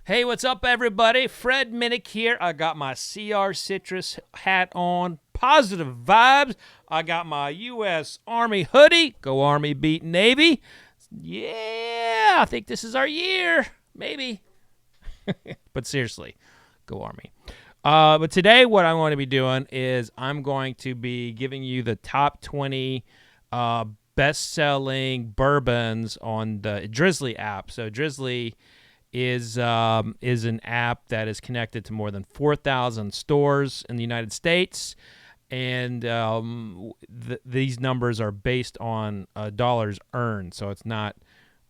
Hey, what's up, everybody? Fred Minnick here. I got my CR Citrus hat on. Positive vibes. I got my U.S. Army hoodie. Go Army, beat Navy. Yeah, I think this is our year. Maybe. But seriously, go Army. But today what I'm going to be doing is I'm going to be giving you the top 20 best-selling bourbons on the Drizly app. So Drizly is an app that is connected to more than 4,000 stores in the United States, and these numbers are based on dollars earned. So it's not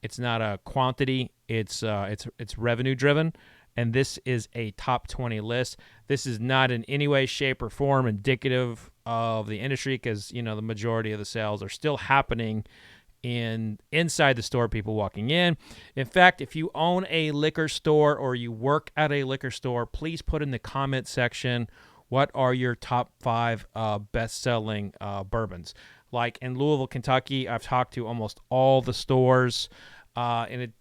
a quantity. It's revenue driven, and this is a top 20 list. This is not in any way, shape, or form indicative of the industry, because the majority of the sales are still happening inside the store, people walking in. In fact, if you own a liquor store or you work at a liquor store, please put in the comment section what are your top 5 best-selling bourbons. Like in Louisville, Kentucky, I've talked to almost all the stores, and it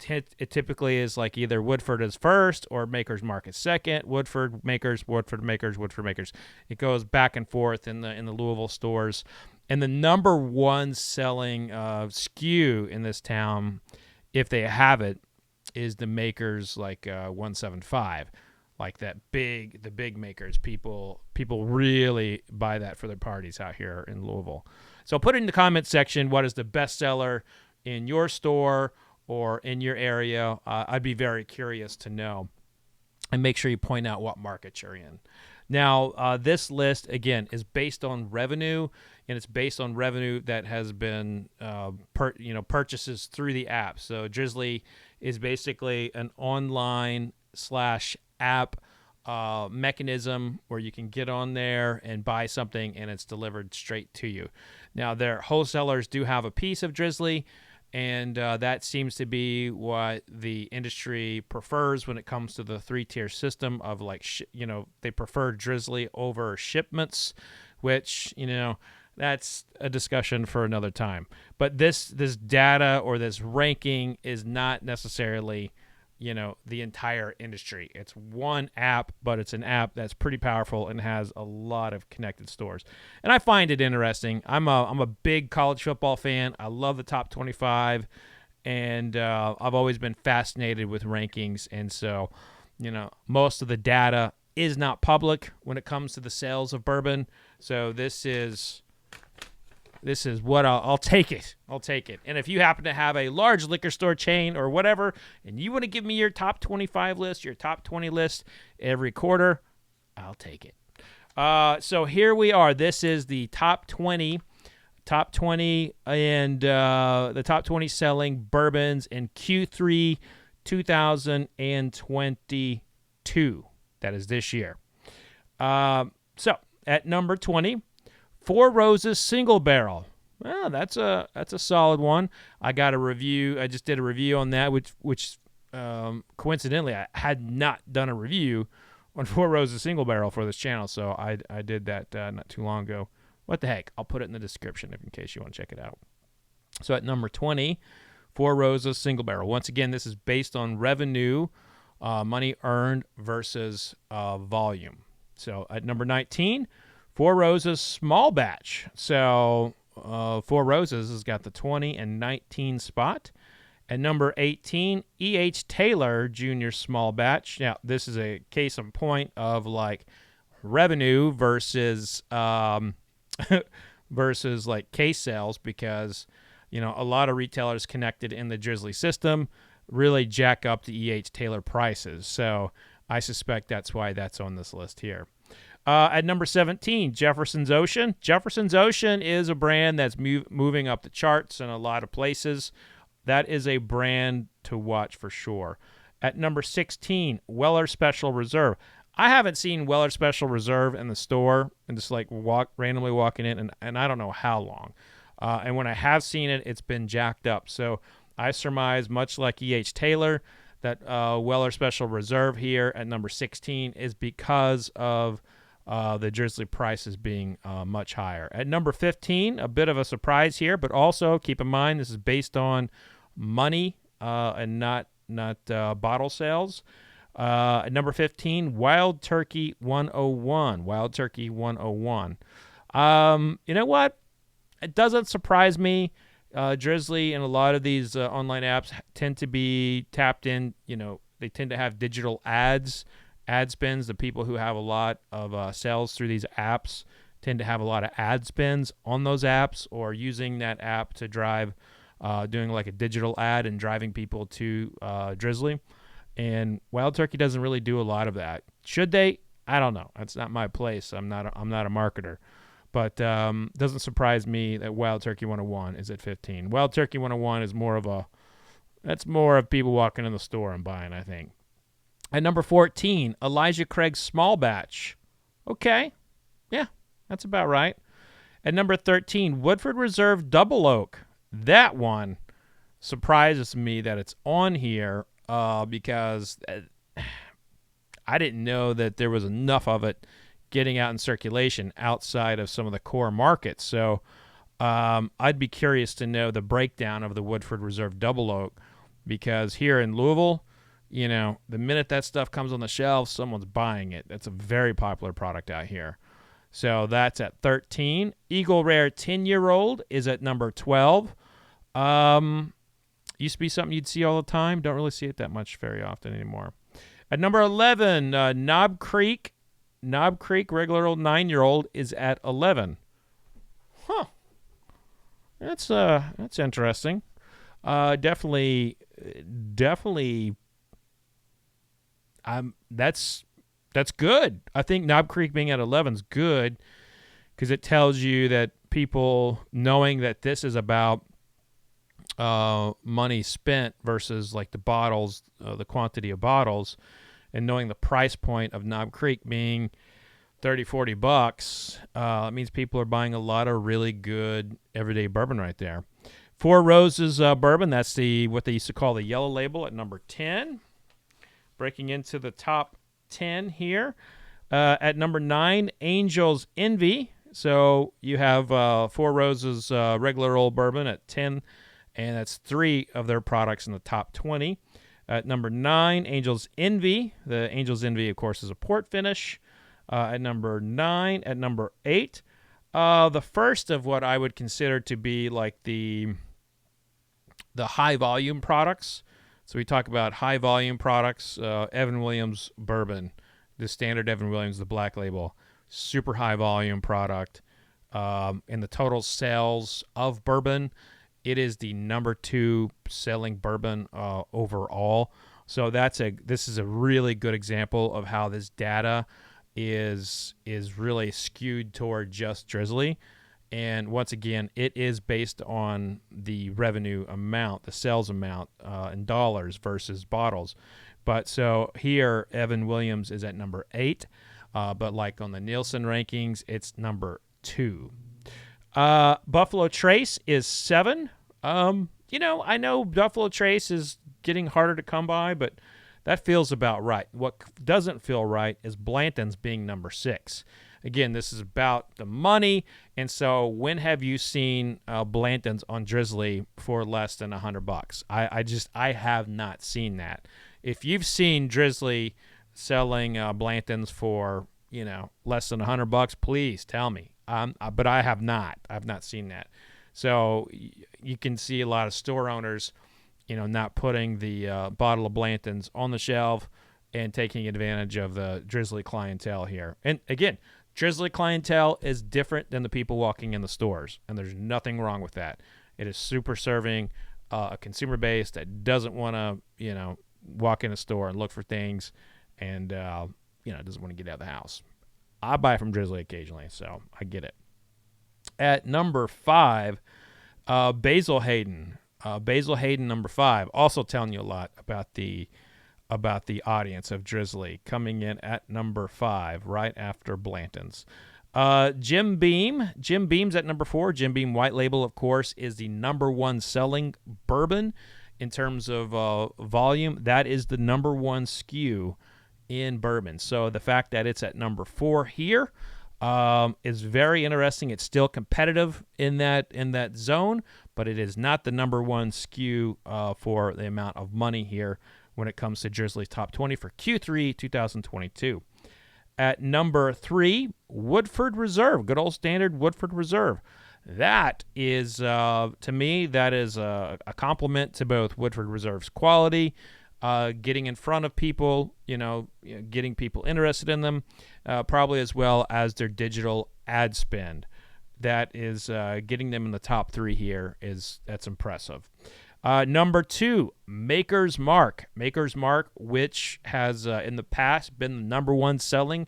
typically is like either Woodford is first or Maker's Mark is second. Woodford Makers. It goes back and forth in the Louisville stores. And the number one selling SKU in this town, if they have it, is the Makers 175, like the big Makers. People really buy that for their parties out here in Louisville. So put it in the comment section what is the best seller in your store or in your area. I'd be very curious to know, and make sure you point out what market you're in. Now, this list, again, is based on revenue, and it's based on revenue that has been purchases through the app. So Drizly is basically an online/app mechanism where you can get on there and buy something, and it's delivered straight to you. Now, their wholesalers do have a piece of Drizly, and that seems to be what the industry prefers when it comes to the 3-tier system of they prefer Drizly over shipments, which, that's a discussion for another time. But this data or this ranking is not necessarily, the entire industry. It's one app, but it's an app that's pretty powerful and has a lot of connected stores. And I find it interesting. I'm a big college football fan. I love the top 25, and I've always been fascinated with rankings. And so, most of the data is not public when it comes to the sales of bourbon. So this is what I'll take it. I'll take it. And if you happen to have a large liquor store chain or whatever, and you want to give me your top 25 list, your top 20 list every quarter, I'll take it. So here we are. This is the top 20 and the top 20 selling bourbons in Q3 2022. That is this year. So at number 20, Four Roses Single Barrel. Well, that's a solid one. I got a review. I just did a review on that, which coincidentally I had not done a review on Four Roses Single Barrel for this channel, so I did that not too long ago. What the heck? I'll put it in the description in case you want to check it out. So at number 20, Four Roses Single Barrel. Once again, this is based on revenue, money earned versus volume. So at number 19, Four Roses Small Batch. So Four Roses has got the 20 and 19 spot. At number 18, E.H. Taylor Jr. Small Batch. Now, this is a case in point of revenue versus versus case sales, because a lot of retailers connected in the Drizly system really jack up the E.H. Taylor prices. So I suspect that's why that's on this list here. At number 17, Jefferson's Ocean. Jefferson's Ocean is a brand that's moving up the charts in a lot of places. That is a brand to watch for sure. At number 16, Weller Special Reserve. I haven't seen Weller Special Reserve in the store and just randomly walking in, and I don't know how long. And when I have seen it, it's been jacked up. So I surmise, much like E.H. Taylor, that Weller Special Reserve here at number 16 is because of the Drizly prices being much higher. At number 15, a bit of a surprise here, but also keep in mind this is based on money and not bottle sales. At number 15, Wild Turkey 101. Wild Turkey 101. You know what? It doesn't surprise me. Drizly and a lot of these online apps tend to be tapped in. They tend to have digital ad spends. The people who have a lot of sales through these apps tend to have a lot of ad spends on those apps, or using that app to drive, doing like a digital ad and driving people to Drizly. And Wild Turkey doesn't really do a lot of that. Should they? I don't know. That's not my place. I'm not a marketer. But doesn't surprise me that Wild Turkey 101 is at 15. Wild Turkey 101 is that's more of people walking in the store and buying, I think. At number 14, Elijah Craig's Small Batch. Okay. Yeah, that's about right. At number 13, Woodford Reserve Double Oak. That one surprises me that it's on here because I didn't know that there was enough of it getting out in circulation outside of some of the core markets. So I'd be curious to know the breakdown of the Woodford Reserve Double Oak, because here in Louisville, the minute that stuff comes on the shelves, someone's buying it. That's a very popular product out here. So that's at 13. Eagle Rare 10-year-old is at number 12. Used to be something you'd see all the time. Don't really see it that much very often anymore. At number 11, Knob Creek regular old 9-year-old is at 11. Huh. That's interesting. Definitely. That's good. I think Knob Creek being at 11 is good, because it tells you that people, knowing that this is about money spent versus like the bottles, the quantity of bottles, and knowing the price point of Knob Creek being $30-$40, it means people are buying a lot of really good everyday bourbon right there. Four Roses bourbon, that's what they used to call the yellow label, at number 10. Breaking into the top 10 here. At number 9, Angel's Envy. So you have Four Roses regular old bourbon at 10, and that's 3 of their products in the top 20. At number 9, Angel's Envy. The Angel's Envy, of course, is a port finish. At number 9. At number 8, the first of what I would consider to be like the high volume products. So we talk about high volume products. Evan Williams bourbon, the standard Evan Williams, the black label, super high volume product. In the total sales of bourbon, it is the number 2 selling bourbon overall. So this is a really good example of how this data is really skewed toward just Drizly. And once again, it is based on the revenue amount, the sales amount in dollars versus bottles. But so here, Evan Williams is at number 8. But like on the Nielsen rankings, it's number 2. Buffalo Trace is 7. I know Buffalo Trace is getting harder to come by, but that feels about right. What doesn't feel right is Blanton's being number 6. Again, this is about the money, and so when have you seen Blanton's on Drizly for less than $100? I have not seen that. If you've seen Drizly selling Blanton's for less than $100, please tell me. But I have not. I've not seen that. So you can see a lot of store owners, not putting the bottle of Blanton's on the shelf and taking advantage of the Drizly clientele here. And again, Drizly clientele is different than the people walking in the stores, and there's nothing wrong with that. It is super serving a consumer base that doesn't want to, walk in a store and look for things, and doesn't want to get out of the house. I buy from Drizly occasionally, so I get it. At number 5, Basil Hayden. Basil Hayden, number 5, also telling you a lot about the audience of Drizly, coming in at number 5, right after Blanton's. Jim Beam. Jim Beam's at number 4. Jim Beam White Label, of course, is the number 1 selling bourbon in terms of volume. That is the number 1 SKU in bourbon. So the fact that it's at number 4 here is very interesting. It's still competitive in that zone, but it is not the number 1 SKU for the amount of money here when it comes to Drizly's top 20 for Q3 2022. At number 3, Woodford Reserve, good old standard Woodford Reserve. That is, to me, that is a compliment to both Woodford Reserve's quality, getting in front of people, getting people interested in them, probably as well as their digital ad spend. That is getting them in the top 3 here. That's impressive. Number 2, Maker's Mark. Maker's Mark, which has in the past been the number 1 selling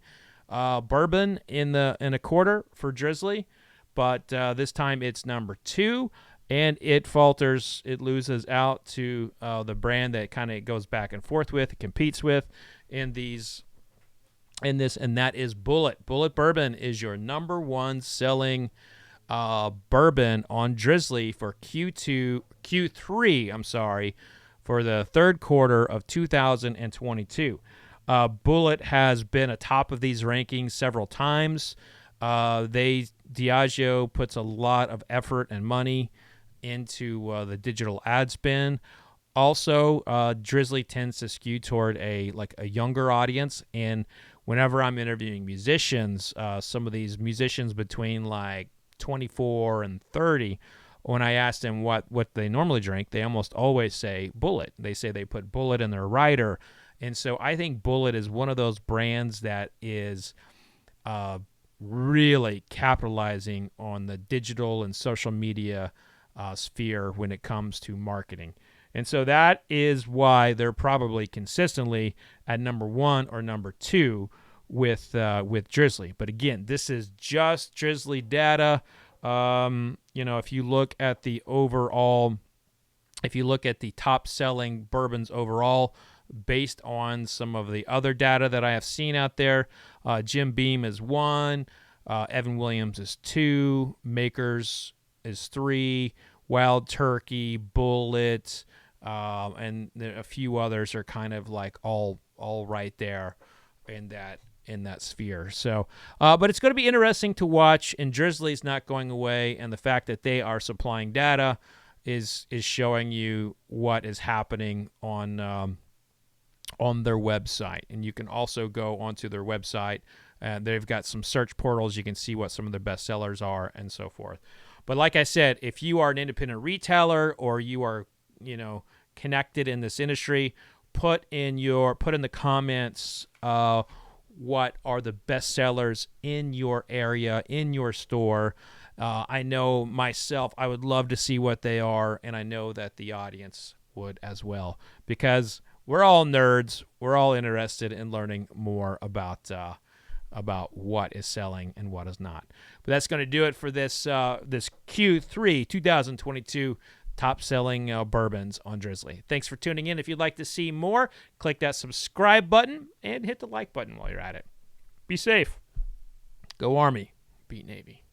bourbon in a quarter for Drizly, but this time it's number 2, and it falters. It loses out to the brand that kind of goes back and forth with, it competes with and that is Bulleit. Bulleit Bourbon is your number 1 selling bourbon on Drizly for Q3, for the third quarter of 2022. Bulleit has been atop of these rankings several times. Diageo puts a lot of effort and money into the digital ad spend. Also, Drizly tends to skew toward a younger audience, and whenever I'm interviewing musicians, some of these musicians between 24 and 30, when I ask them what they normally drink, they almost always say Bulleit. They say they put Bulleit in their rider. And so I think Bulleit is one of those brands that is really capitalizing on the digital and social media sphere when it comes to marketing. And so that is why they're probably consistently at number 1 or number 2 with Drizly. But again, this is just Drizly data. If you look at the top selling bourbons overall, based on some of the other data that I have seen out there, Jim Beam is 1, Evan Williams is 2, Makers is 3, Wild Turkey, Bulleit, and a few others are kind of all right there in that sphere. So, but it's going to be interesting to watch, and Drizly's not going away, and the fact that they are supplying data is showing you what is happening on their website. And you can also go onto their website, and they've got some search portals. You can see what some of their bestsellers are and so forth. But like I said, if you are an independent retailer or you are, connected in this industry, put in the comments what are the bestsellers in your area, in your store. I know myself, I would love to see what they are, and I know that the audience would as well, because we're all nerds. We're all interested in learning more about what is selling and what is not. But that's going to do it for this Q3 2022 top-selling bourbons on Drizly. Thanks for tuning in. If you'd like to see more, click that subscribe button and hit the like button while you're at it. Be safe. Go Army. Beat Navy.